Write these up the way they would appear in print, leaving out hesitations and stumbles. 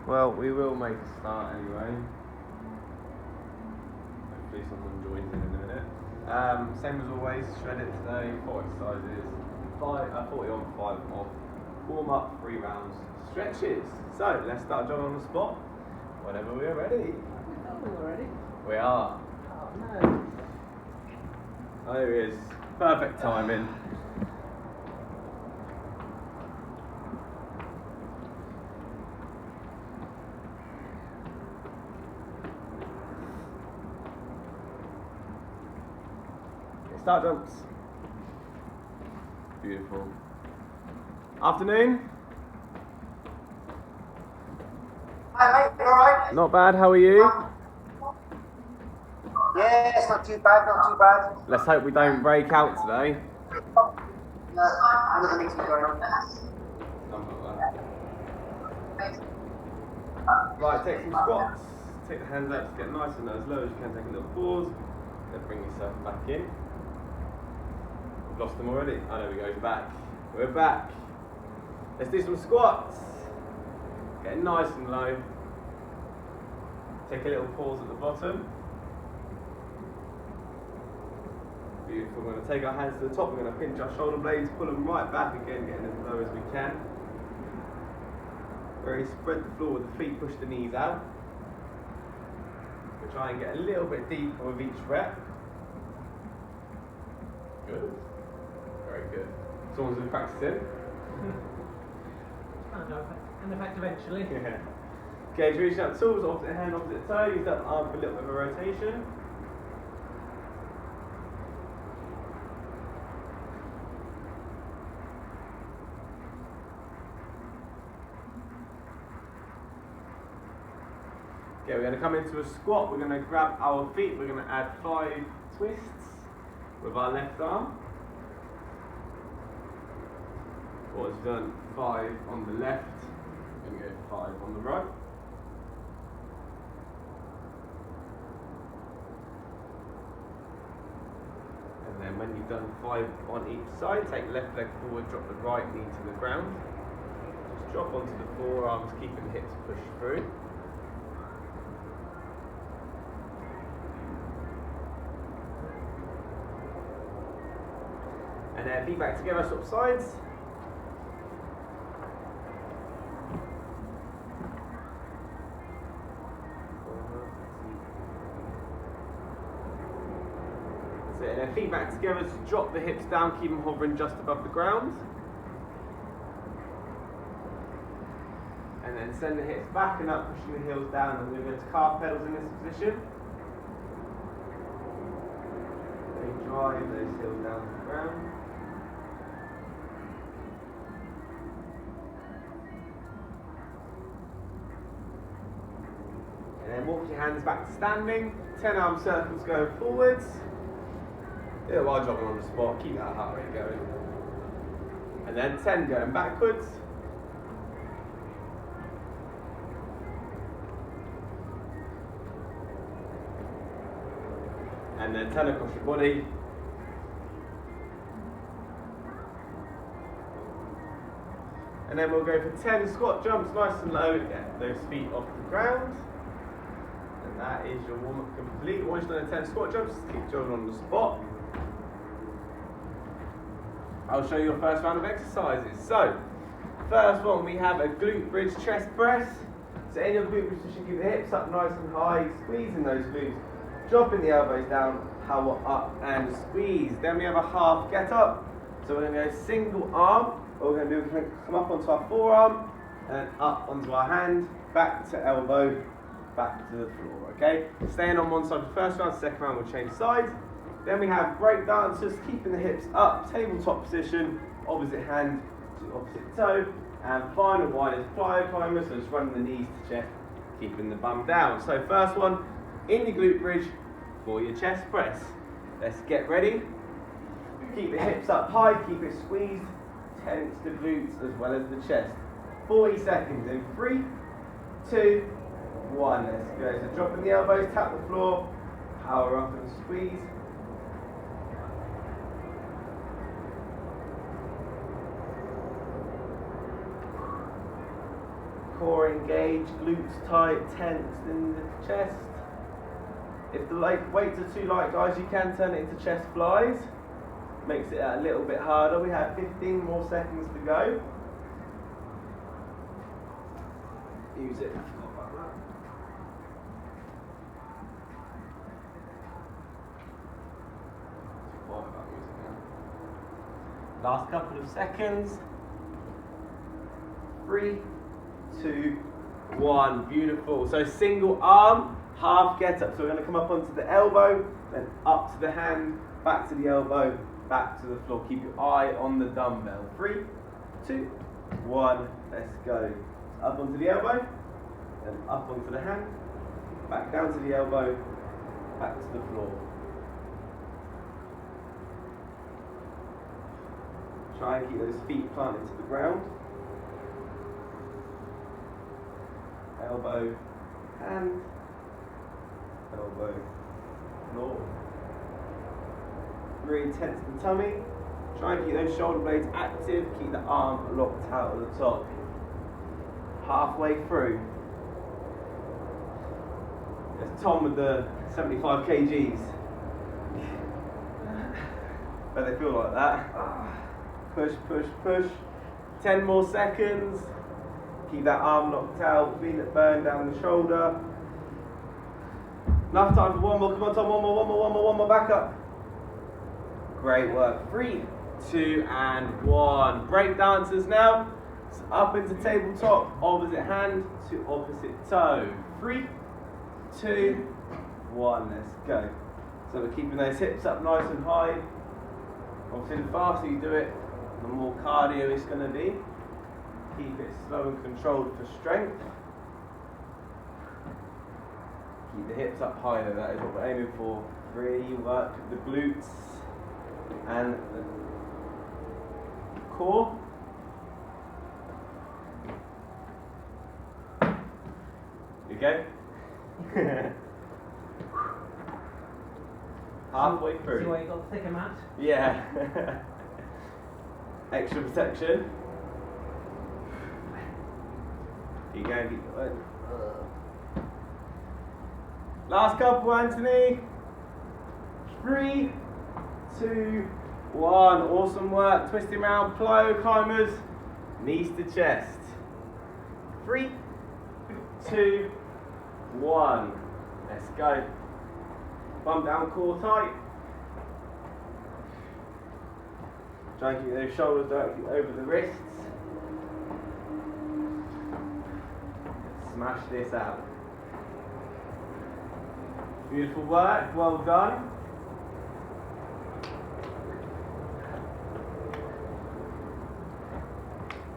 Well, we will make a start anyway. Hopefully someone joins in a minute. Same as always, shred it today, 4 exercises, 40 on, 5 off, warm up, 3 rounds, stretches. So, let's start jogging on the spot whenever we're ready. Are we already? We are. Oh no. Oh, there he is. Perfect timing. Start jumps. Beautiful. Afternoon. Hi mate, you alright? Not bad, how are you? Yeah, it's not too bad, not too bad. Let's hope we don't break out today. Another meeting going on. Right, take some squats. Take the hands out to get nice and as low as you can. Take a little pause. Then bring yourself back in. Lost them already. Oh, there we go. Back. We're back. Let's do some squats. Get nice and low. Take a little pause at the bottom. Beautiful. We're going to take our hands to the top. We're going to pinch our shoulder blades, pull them right back again, getting as low as we can. Very spread the floor with the feet, push the knees out. We'll try and get a little bit deeper with each rep. Good. Very good. Someone's been practicing. An effect eventually. Yeah. Okay, so reach out tools, opposite hand, opposite toe. Use that arm for a little bit of a rotation. Okay, we're going to come into a squat. We're going to grab our feet. We're going to add 5 twists with our left arm. Or it's done 5 on the left, and go 5 on the right. And then when you've done 5 on each side, take left leg forward, drop the right knee to the ground. Just drop onto the forearms, keeping the hips pushed through. And then feet back together, swap sides. That's it. And then feet back together, so drop the hips down, keep them hovering just above the ground. And then send the hips back and up, pushing the heels down, and we're going to calf pedals in this position. Drive those heels down to the ground. And then walk your hands back to standing. 10 arm circles going forwards. Do it while jogging on the spot. Keep that heart rate going. And then 10 going backwards. And then 10 across your body. And then we'll go for 10 squat jumps, nice and low, get those feet off the ground. And that is your warm-up complete. Once you've done 10 squat jumps, keep jogging on the spot. I'll show you your first round of exercises. So, first one, we have a glute bridge chest press. So in your glute bridge position, keep the hips up nice and high, squeezing those glutes, dropping the elbows down, power up and squeeze. Then we have a half get up. So we're going to go single arm. What we're going to do is we're going to come up onto our forearm and up onto our hand, back to elbow, back to the floor, okay? Staying on one side for the first round, second round we'll change sides. Then we have break dancers, keeping the hips up, tabletop position, opposite hand to opposite toe. And final one is plyo climbers, so just running the knees to chest, keeping the bum down. So first one, in your glute bridge for your chest press. Let's get ready. Keep the hips up high, keep it squeezed, tense the glutes as well as the chest. 40 seconds in 3, 2, 1. Let's go. So dropping the elbows, tap the floor, power up and squeeze. Core engaged, glutes tight, tense in the chest. If the weights are too light, guys, you can turn it into chest flies. Makes it a little bit harder. We have 15 more seconds to go. Use it. Last couple of seconds. 3, 2, 1. Beautiful. So single arm, half get up. So we're going to come up onto the elbow, then up to the hand, back to the elbow, back to the floor. Keep your eye on the dumbbell. 3, 2, 1. Let's go. Up onto the elbow, then up onto the hand, back down to the elbow, back to the floor. Try and keep those feet planted to the ground. Elbow, hand, elbow, floor. Really tense the tummy. Try and keep those shoulder blades active. Keep the arm locked out at the top. Halfway through. There's Tom with the 75 kgs. Bet they feel like that. Push, push, push. 10 more seconds. Keep that arm locked out. Feel it burn down the shoulder. Enough time for one more. Come on, Tom. One more. Back up. Great work. 3, 2, and 1. Break dancers now. So up into tabletop. Opposite hand to opposite toe. 3, 2, 1. Let's go. So we're keeping those hips up nice and high. Obviously, the faster you do it, the more cardio it's going to be. Keep it slow and controlled for strength. Keep the hips up high though, that is what we're aiming for. Really work the glutes and the core. You go. Halfway through. See why you got the thicker mat? Yeah. Extra protection. Keep going. Last couple, Anthony. 3, 2, 1. Awesome work. Twisting around, plyo climbers. Knees to chest. 3, 2, 1. Let's go. Bump down, core tight. Try and keep those shoulders directly over the wrists. Smash this out. Beautiful work, well done.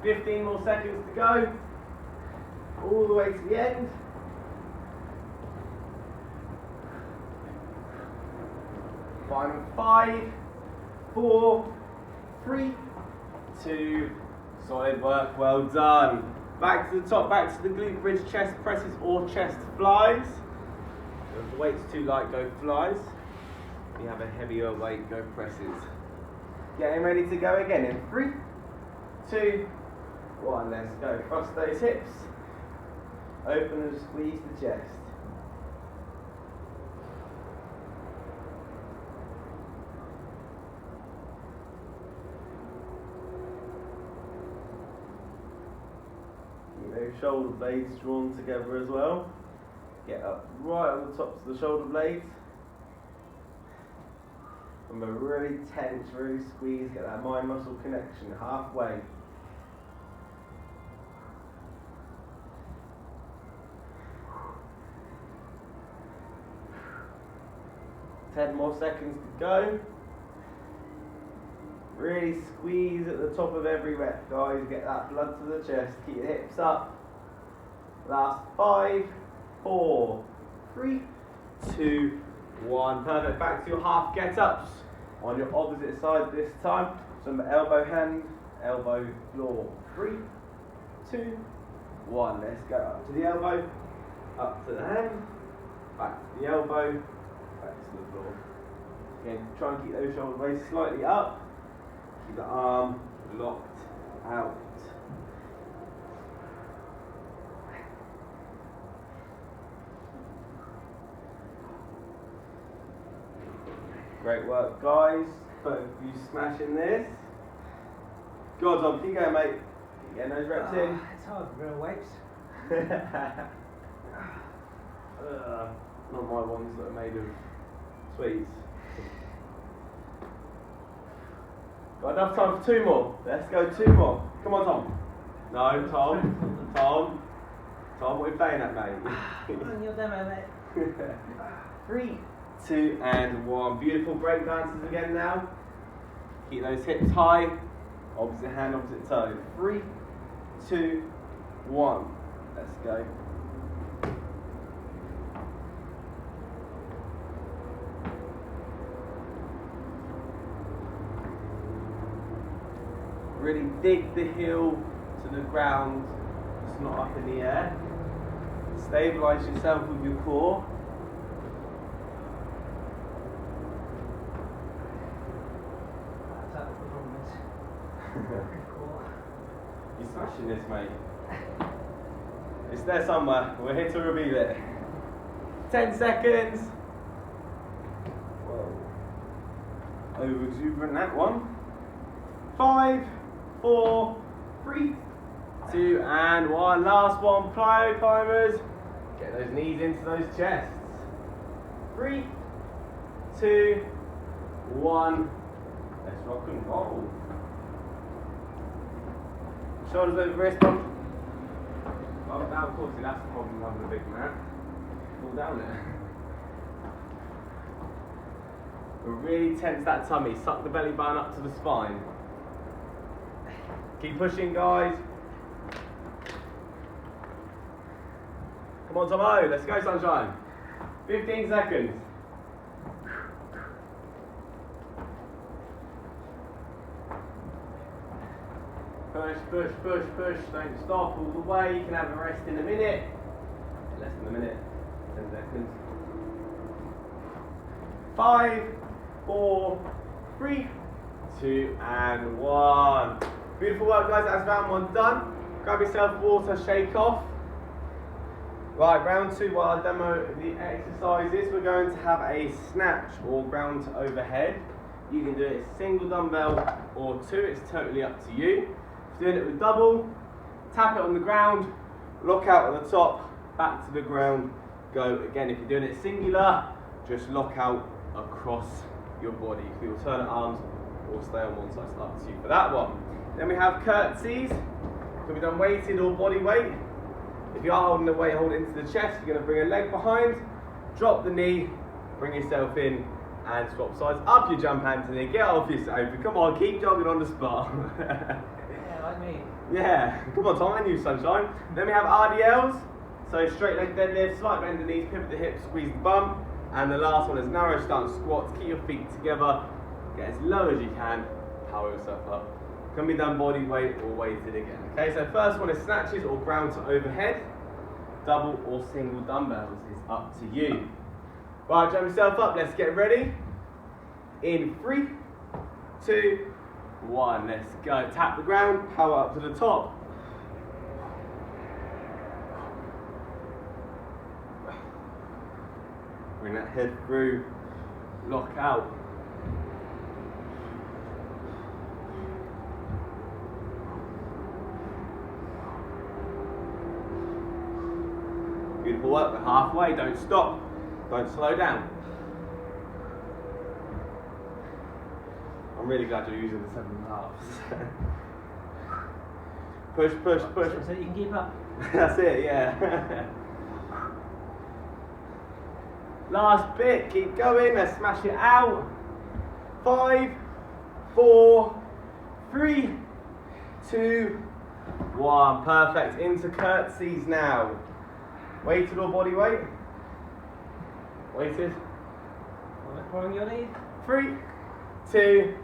$15 more seconds to go. All the way to the end. Final 5, 4, 3, 2, solid work, well done. Back to the top, back to the glute bridge chest presses or chest flies. If the weight's too light, go flies. If you have a heavier weight, go presses. Getting ready to go again in 3, 2, 1, let's go. Cross those hips. Open and squeeze the chest. Shoulder blades drawn together as well. Get up right on the tops of the shoulder blades. Remember, really tense, really squeeze, get that mind muscle connection halfway. Ten more seconds to go. Really squeeze at the top of every rep, guys. Get that blood to the chest. Keep your hips up. Last 5, 4, 3, 2, 1. Perfect. Back to your half get-ups on your opposite side this time. So elbow hand, elbow floor. 3, 2, 1. Let's go. Up to the elbow, up to the hand, back to the elbow, back to the floor. Again, try and keep those shoulder blades slightly up. Keep the arm locked out. Great work, guys. Both of you smashing this. Go on, Tom. Keep going, mate. Keep getting those reps in. It's hard for real weights. Not my ones that are made of sweets. Got enough time for 2 more. Let's go 2 more. Come on, Tom. No, Tom. Tom. Tom, what are you playing at, mate? Come on, your demo, mate. 3, 2, and 1. Beautiful break dances again now. Keep those hips high. Opposite hand, opposite toe. 3, 2, 1. Let's go. Really dig the heel to the ground. It's not up in the air. Stabilize yourself with your core. That's how the problem is. Cool. You're smashing this, mate. It's there somewhere. We're here to reveal it. 10 seconds. Whoa. Over exuberant that one. 5, 4, 3, 2, and 1. Last one, plyo climbers. Get those knees into those chests. 3, 2, 1. Let's rock and roll. Shoulders over wrist bump. Well, now of course that's the problem with having a big mat. Fall down there. But really tense that tummy. Suck the belly button up to the spine. Keep pushing, guys. Come on, Tomo. Let's go, sunshine. 15 seconds. Push, push, push, push. Don't stop all the way. You can have a rest in a minute. Less than a minute. 10 seconds. 5, 4, 3, 2, and 1. Beautiful work, guys. That's round 1 done. Grab yourself water, shake off. Right, round 2, while I demo the exercises, we're going to have a snatch or ground to overhead. You can do it single dumbbell or 2, it's totally up to you. If you're doing it with double, tap it on the ground, lock out at the top, back to the ground, go again. If you're doing it singular, just lock out across your body. You can alternate arms or stay on one side, it's up to you for that one. Then we have curtsies, can be done weighted or body weight. If you are holding the weight, hold it into the chest, you're going to bring a leg behind, drop the knee, bring yourself in, and swap sides. Up your jump, Anthony, get off your sofa, come on, keep jogging on the spot. Yeah, like me. Yeah, come on Tom, and you sunshine. Then we have RDLs, so straight leg deadlift, slight bend the knees, pivot the hips, squeeze the bum. And the last one is narrow stance squats, keep your feet together, get as low as you can, power yourself up. Can be done body weight or weighted again. Okay, so first one is snatches or ground to overhead. Double or single dumbbells is up to you. Right, jump yourself up, let's get ready. In 3, 2, 1, let's go. Tap the ground, power up to the top. Bring that head through, lock out. Beautiful work, we're halfway, don't stop, don't slow down. I'm really glad you're using the 7.5s. Push, push, push. So you can keep up. That's it, yeah. Last bit, keep going, let's smash it out. 5, 4, 3, 2, 1. Perfect, into curtsies now. Weighted or body weight? Weighted. Following your lead. 3, 2,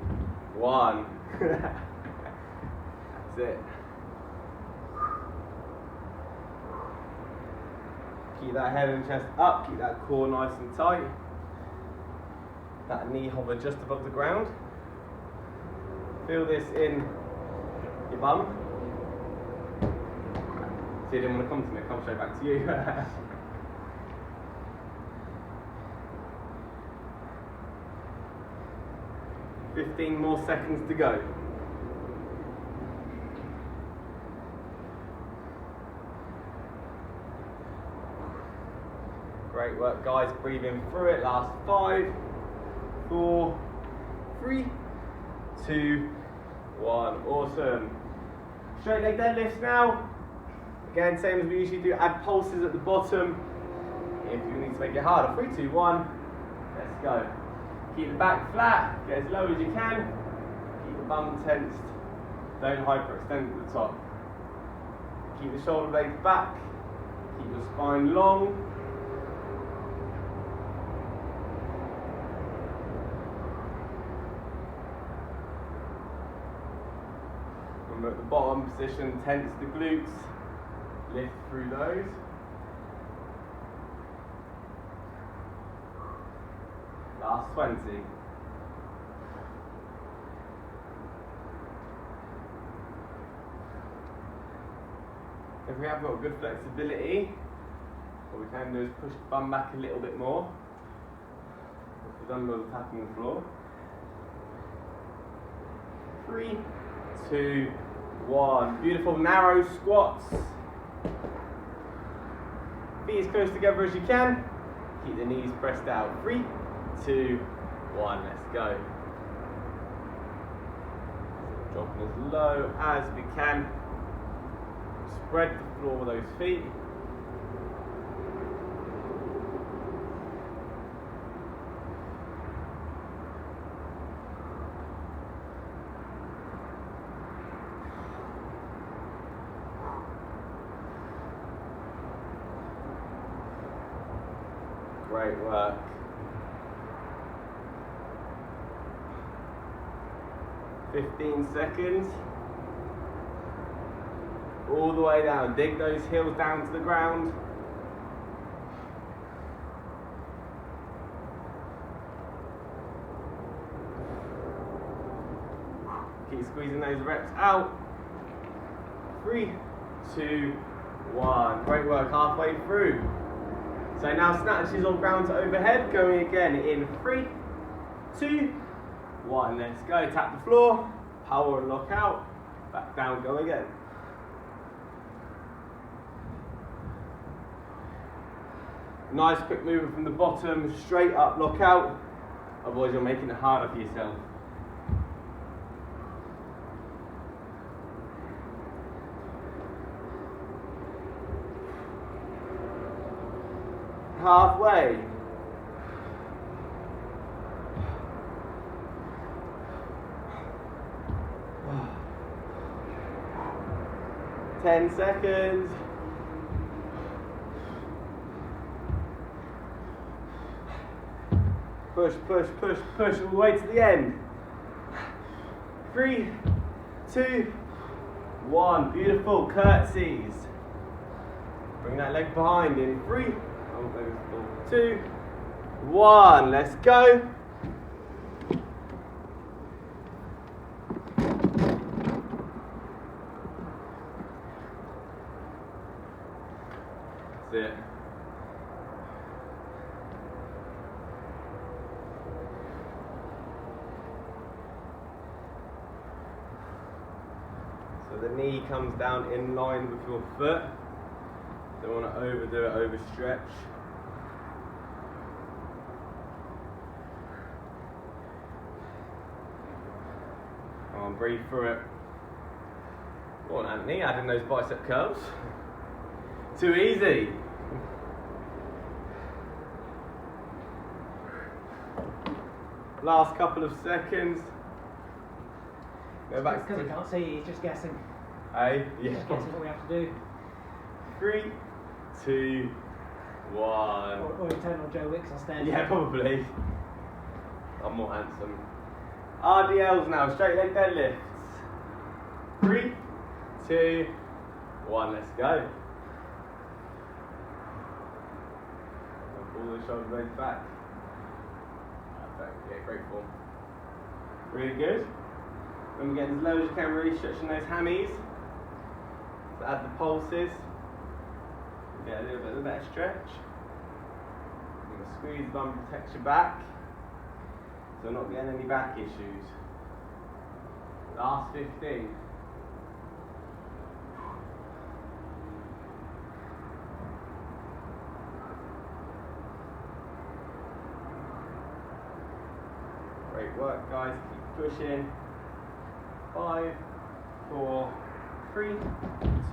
1. That's it. Keep that head and chest up, keep that core nice and tight. That knee hover just above the ground. Feel this in your bum. See, you didn't want to come to me, I'll come straight back to you. 15 more seconds to go. Great work, guys. Breathing through it. Last 5, 4, 3, 2, 1. Awesome. Straight leg deadlifts now. Again, same as we usually do. Add pulses at the bottom if you need to make it harder. 3, 2, 1. Let's go. Keep the back flat. Get as low as you can. Keep the bum tensed. Don't hyperextend at the top. Keep the shoulder blades back. Keep your spine long. Remember at the bottom position, tense the glutes. Lift through those. Last 20. If we have got good flexibility, what we can do is push the bum back a little bit more. If we've done the tapping the floor. 3, 2, 1. Beautiful narrow squats. Feet as close together as you can. Keep the knees pressed out. 3, 2, 1. Let's go. Dropping as low as we can. Spread the floor with those feet. Great work. "15 seconds. All the way down. Dig those heels down to the ground. Keep squeezing those reps out. 3, 2, 1. Great work. Halfway through. So now snatches on ground to overhead, going again in 3, 2, 1. Let's go. Tap the floor, power and lock out. Back down, go again. Nice quick movement from the bottom, straight up, lock out. Otherwise you're making it harder for yourself. Halfway. Ten seconds. Push, push, push, push all the way to the end. 3, 2, 1. Beautiful. Curtsies. Bring that leg behind in 3, 2, 1. Let's go. That's it. So the knee comes down in line with your foot. Don't want to overdo it, overstretch. Come on, breathe through it. Go on, Anthony, adding those bicep curls. Too easy. Last couple of seconds. Go back Because he can't see, he's just guessing. Hey, He's just guessing what we have to do. 3, 2, 1. Or eternal Joe Wicks on stage. Yeah, probably. I'm more handsome. RDLs now, straight leg deadlifts. 3, 2, 1, let's go. Pull the shoulder blades back. Perfect, yeah, great form. Really good. When we get as low as you can, really stretching those hammies. So add the pulses. Get a little bit of that stretch. You're going to squeeze the bum, protect your back. So not getting any back issues. Last 15. Great work, guys. Keep pushing. 5, 4, 3,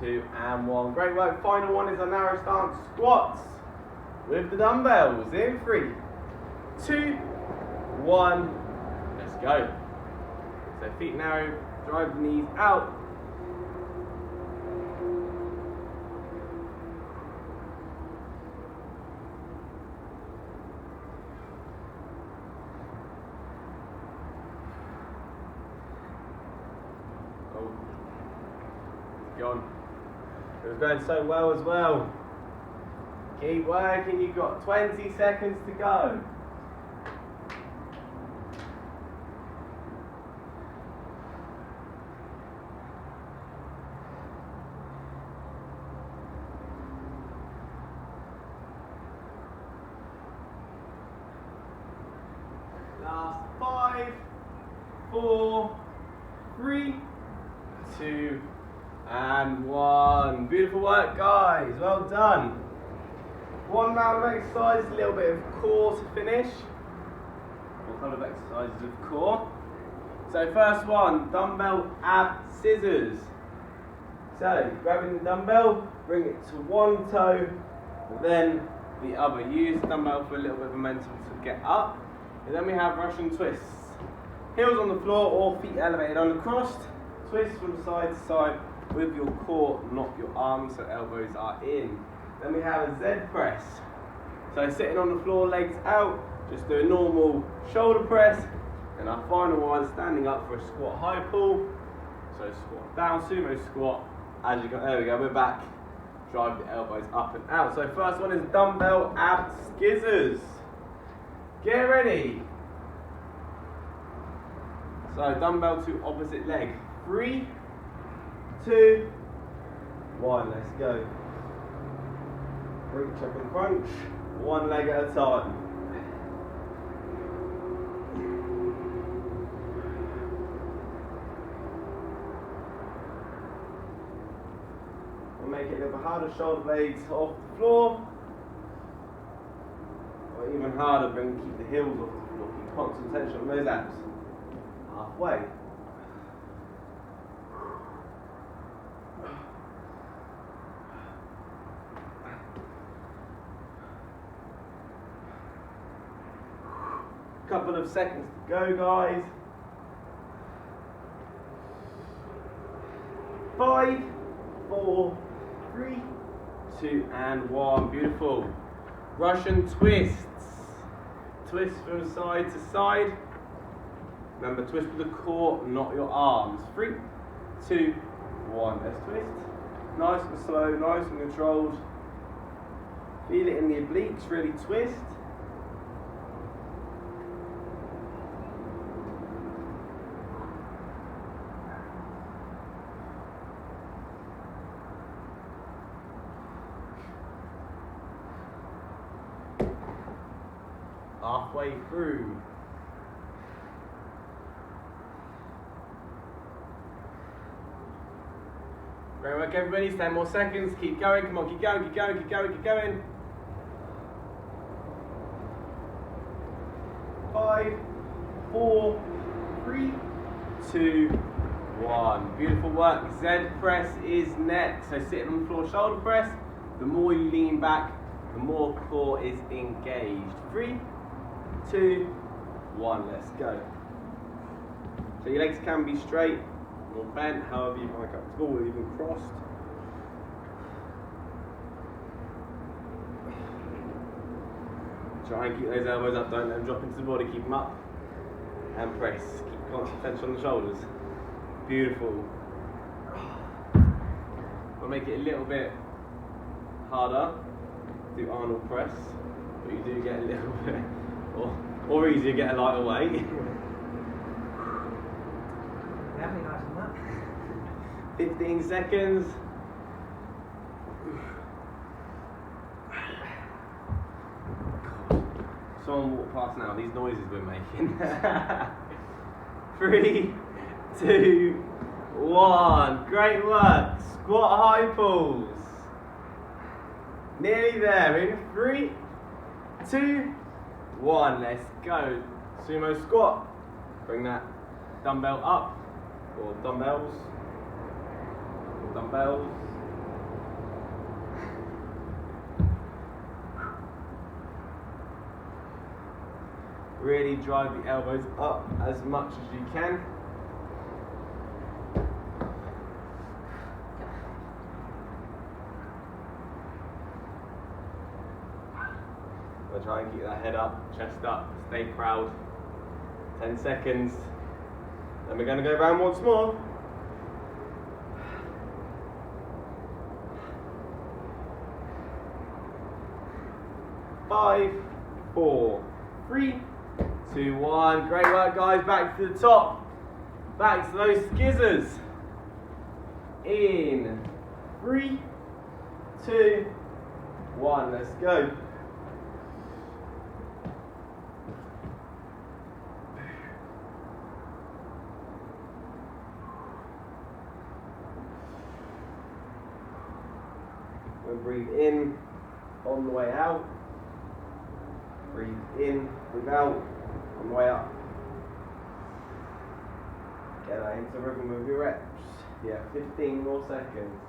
2, and 1. Great work. Final one is a narrow stance squats with the dumbbells. In 3, 2, 1. Let's go. So feet narrow, drive the knees out. Oh, it's gone. It was going so well as well. Keep working, you've got 20 seconds to go. Last 5, 4, 3, 2, and 1. Beautiful work, guys. Well done. One round of exercise, a little bit of core to finish. What kind of exercises of core? So first one, dumbbell ab scissors. So grabbing the dumbbell, bring it to one toe, then the other. Use the dumbbell for a little bit of momentum to get up. And then we have Russian twists. Heels on the floor or feet elevated on the crossed. Twist from side to side with your core, not your arms, so elbows are in. Then we have a Z press. So sitting on the floor, legs out, just do a normal shoulder press. And our final one, standing up for a squat high pull. So squat down, sumo squat. As you go, there we go, we're back. Drive the elbows up and out. So first one is dumbbell ab scissors. Get ready. So dumbbell to opposite leg. 3, 2, 1. Let's go. Reach up and crunch. One leg at a time. We'll make it a little bit harder. Shoulder blades off the floor. Or even harder, keep the heels off the floor. Keep constant tension on those abs. Halfway. Couple of seconds to go, guys. 5, 4, 3, 2, and 1. Beautiful. Russian twists. Twist from side to side. Remember, twist with the core, not your arms. 3, 2, 1. Let's twist. Nice and slow, nice and controlled. Feel it in the obliques, really twist. Halfway through. Great work, everybody. 10 more seconds. Keep going. Come on, keep going, keep going, keep going, keep going. 5, 4, 3, 2, 1. Beautiful work. Z press is next. So sitting on the floor, shoulder press. The more you lean back, the more core is engaged. 3, 2, 1. Let's go. So your legs can be straight or bent, however you find comfortable, or even crossed. Try and keep those elbows up, don't let them drop into the body, keep them up. And press. Keep constant tension on the shoulders. Beautiful. We'll make it a little bit harder. Do Arnold press, but you do get a little bit, or easier, get a lighter weight. Definitely nice than that. 15 seconds. God. Someone walk past now, these noises we're making. 3, 2, 1. Great work. Squat high pulls. Nearly there. In 3, 2, 1. Let's go. Sumo squat. Bring that dumbbell up, or dumbbells. Really drive the elbows up as much as you can. We'll try and keep that head up, chest up, stay proud. 10 seconds. Then we're going to go round once more. 5, 4, 3, 2, 1. Great work, guys. Back to the top. Back to those skizzers. In 3, 2, 1. Let's go. We'll breathe in on the way out. Breathe in, breathe out on the way up. Get that into rhythm with your reps. Yeah, 15 more seconds.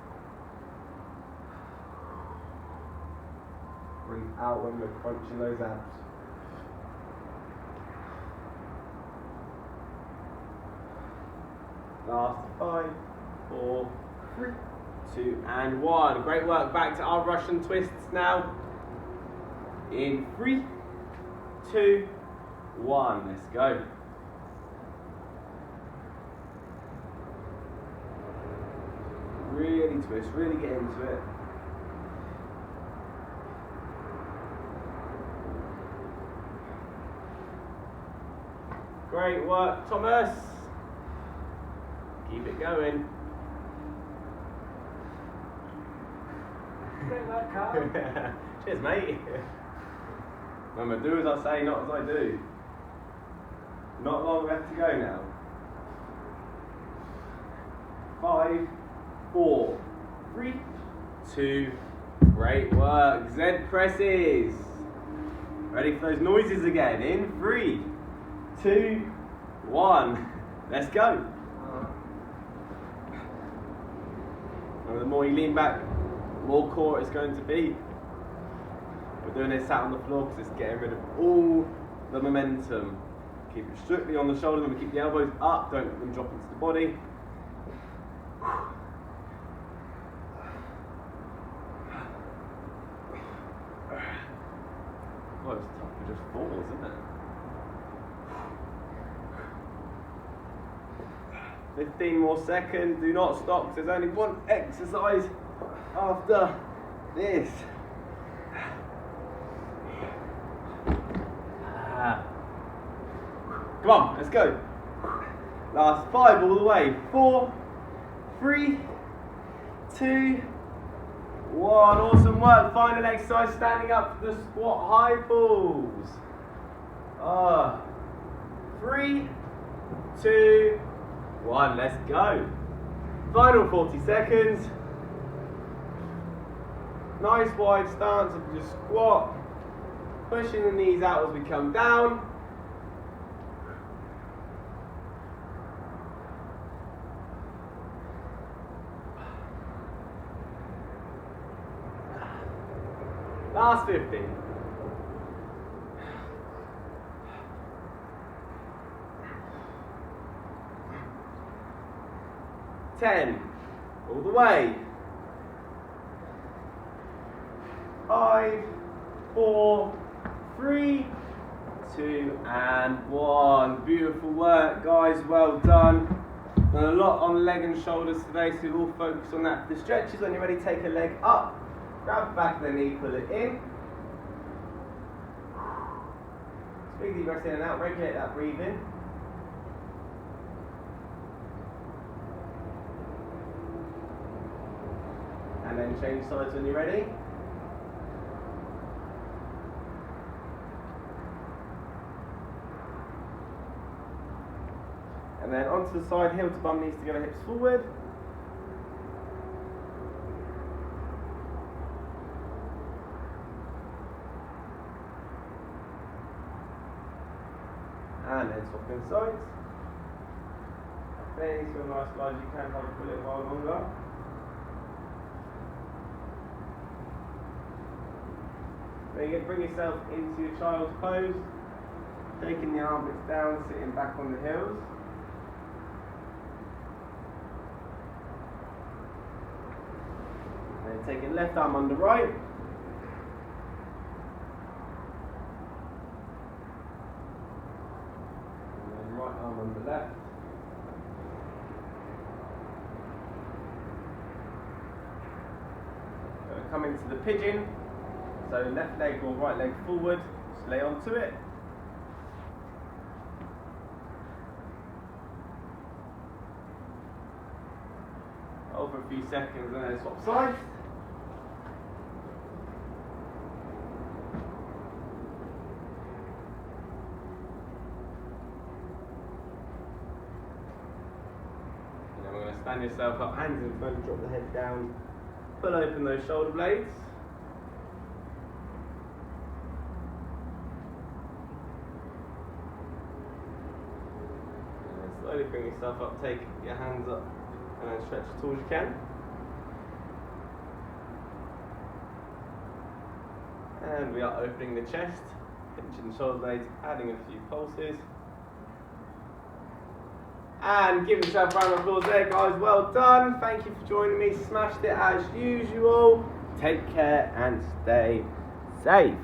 Breathe out when we're crunching those abs. Last 5, 4, 3, 2, and 1. Great work. Back to our Russian twists now. In 3, 2, 1. Let's go. Really twist, really get into it. Great work, Thomas. Keep it going. Great work, Carl. Cheers, mate. Remember, do as I say, not as I do. Not long left to go now. 5, 4, 3, 2. Great work. Z presses. Ready for those noises again. In 3, 2, 1. Let's go. And the more you lean back, the more core it's going to be. We're doing it sat on the floor because it's getting rid of all the momentum. Keep it strictly on the shoulders and we keep the elbows up, don't let them drop into the body. Well, it's tough to just fall, isn't it? 15 more seconds, do not stop, there's only one exercise after this. Come on, let's go. Last 5 all the way. 4, 3, 2, 1. Awesome work. Final exercise, standing up for the squat high pulls. 3, 2, 1. Let's go. Final 40 seconds. Nice wide stance of your squat. Pushing the knees out as we come down. Last 15. All the way. 5, 4, 3, 2, and 1. Beautiful work, guys. Well done. Done a lot on leg and shoulders today, so we'll focus on that. The stretches, when you're ready, take a leg up. Grab the back of the knee, pull it in. Big deep breaths in and out, regulate that breathing. And then change sides when you're ready. And then onto the side, heel to bum, knees together, hips forward. And then swapping sides. Then feel nice and large, you can hold it for a little while longer. Then you bring yourself into your child's pose, taking the armpits down, sitting back on the heels. And then taking left arm under right. Right arm on the left. Come into the pigeon. So left leg or right leg forward. Just lay onto it. Hold for a few seconds and then swap sides. Stand yourself up, hands in front, drop the head down, pull open those shoulder blades. And then slowly bring yourself up, take your hands up and then stretch as tall as you can. And we are opening the chest, pinching the shoulder blades, adding a few pulses. And give yourself a round of applause there, guys. Well done. Thank you for joining me. Smashed it as usual. Take care and stay safe.